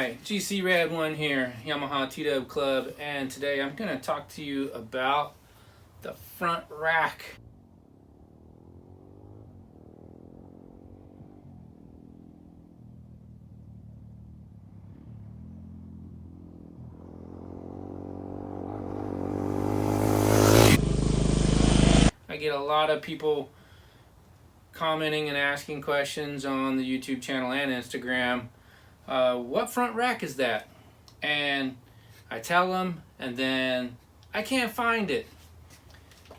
Hi, GC Red One here, Yamaha TW Club, and today I'm going to talk to you about the front rack. I get a lot of people commenting and asking questions on the YouTube channel and Instagram. What front rack is that? And I tell them, and then I can't find it.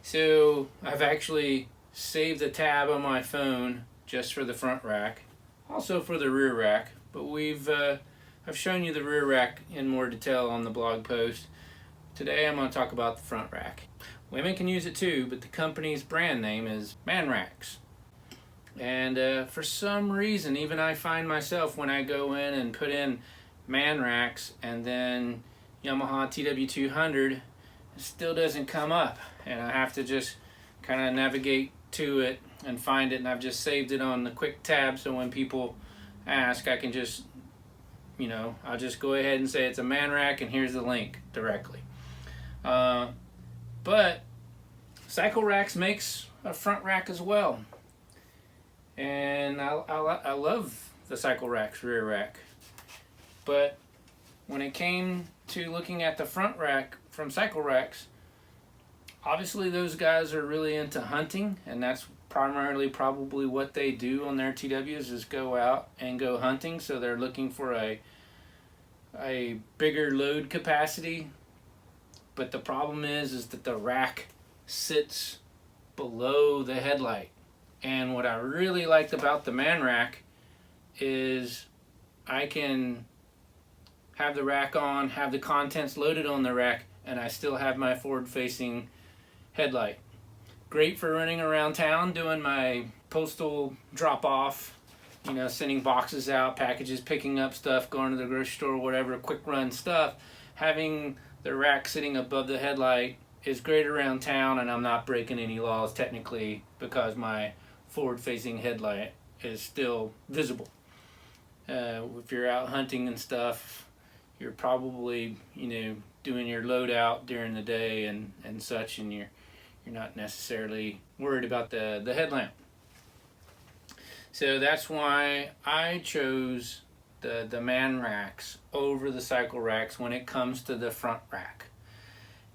So I've actually saved a tab on my phone just for the front rack, also for the rear rack. But I've shown you the rear rack in more detail on the blog post. Today I'm going to talk about the front rack. Women can use it too, but the company's brand name is Man Racks. And for some reason, even I find myself when I go in and put in Man Racks and then Yamaha TW200, it still doesn't come up. And I have to just kind of navigate to it and find it. And I've just saved it on the quick tab, so when people ask, I can just, I'll just go ahead and say it's a Man Rack and here's the link directly. But Cycle Racks makes a front rack as well. And I love the Cycle Racks rear rack. But when it came to looking at the front rack from Cycle Racks, obviously those guys are really into hunting, and that's primarily probably what they do on their TWs is go out and go hunting. So they're looking for a bigger load capacity. But the problem is that the rack sits below the headlight. And what I really liked about the Man Rack is I can have the rack on, have the contents loaded on the rack, and I still have my forward-facing headlight. Great for running around town, doing my postal drop-off, sending boxes out, packages, picking up stuff, going to the grocery store, whatever, quick run stuff. Having the rack sitting above the headlight is great around town, and I'm not breaking any laws technically because my forward-facing headlight is still visible. If you're out hunting and stuff, you're probably doing your load out during the day and such, and you're not necessarily worried about the headlamp. So that's why I chose the Man Racks over the Cycle Racks when it comes to the front rack.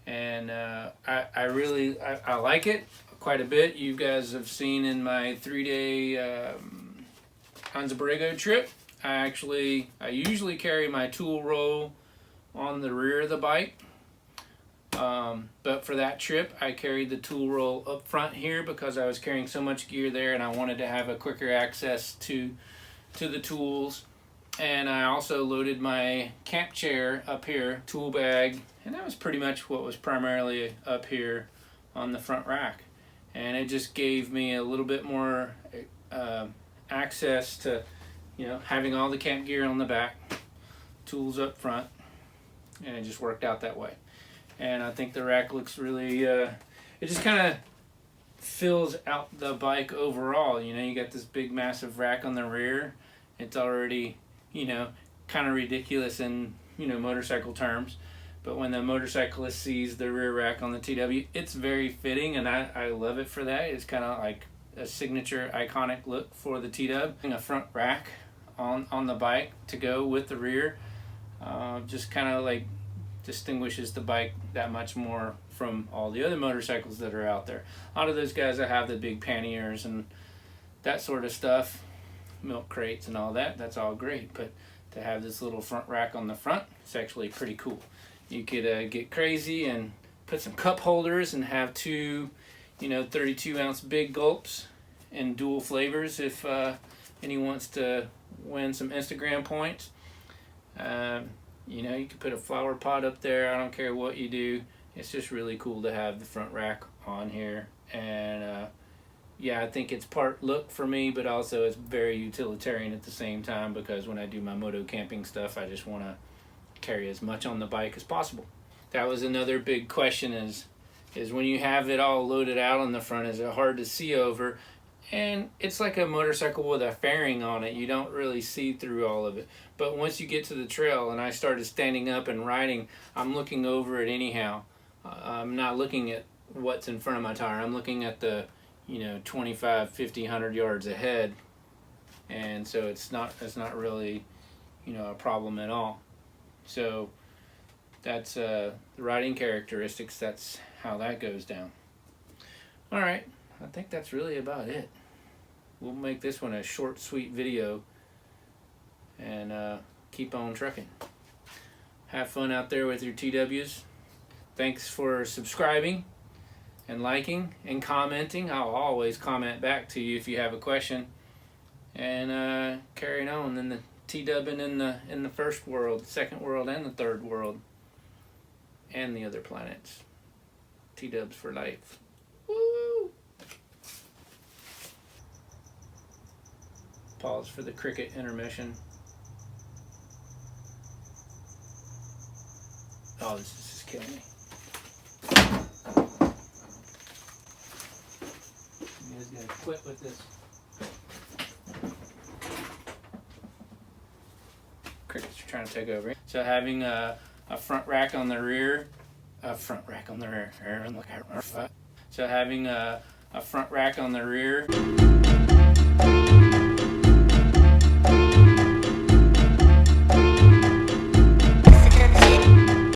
And I really like it quite a bit. You guys have seen in my 3-day Hansa Borrego trip, I usually carry my tool roll on the rear of the bike. But for that trip, I carried the tool roll up front here because I was carrying so much gear there and I wanted to have a quicker access to the tools. And I also loaded my camp chair up here, tool bag, and that was pretty much what was primarily up here on the front rack. And it just gave me a little bit more access to, having all the camp gear on the back, tools up front, and it just worked out that way. And I think the rack looks really, it just kind of fills out the bike overall. You got this big massive rack on the rear. It's already, kind of ridiculous in, motorcycle terms. But when the motorcyclist sees the rear rack on the TW, it's very fitting, and I love it for that. It's kind of like a signature iconic look for the TW. A front rack on the bike to go with the rear just kind of like distinguishes the bike that much more from all the other motorcycles that are out there. A lot of those guys that have the big panniers and that sort of stuff, milk crates and all that, that's all great. But to have this little front rack on the front, it's actually pretty cool. You could get crazy and put some cup holders and have two, 32-ounce big gulps in dual flavors if anyone wants to win some Instagram points. You could put a flower pot up there. I don't care what you do. It's just really cool to have the front rack on here. And yeah, I think it's part look for me, but also it's very utilitarian at the same time because when I do my moto camping stuff, I just want to carry as much on the bike as possible. That was another big question is when you have it all loaded out on the front, is it hard to see over? and it's like a motorcycle with a fairing on it. You don't really see through all of it. But once you get to the trail and I started standing up and riding, I'm looking over it anyhow. I'm not looking at what's in front of my tire. I'm looking at the, 25, 50, 100 yards ahead. And so it's not really, a problem at all. So that's the riding characteristics. That's how that goes down. All right, I think that's really about it. We'll make this one a short, sweet video and keep on trucking. Have fun out there with your TWs. Thanks for subscribing and liking and commenting. I'll always comment back to you if you have a question. And carrying on in the T-dubbing in the first world, second world, and the third world, and the other planets. T-dubs for life. Woo! Pause for the cricket intermission. Oh, this is just killing me. You guys gotta quit with this. Crickets are trying to take over. So having a front rack on the rear, So having a front rack on the rear.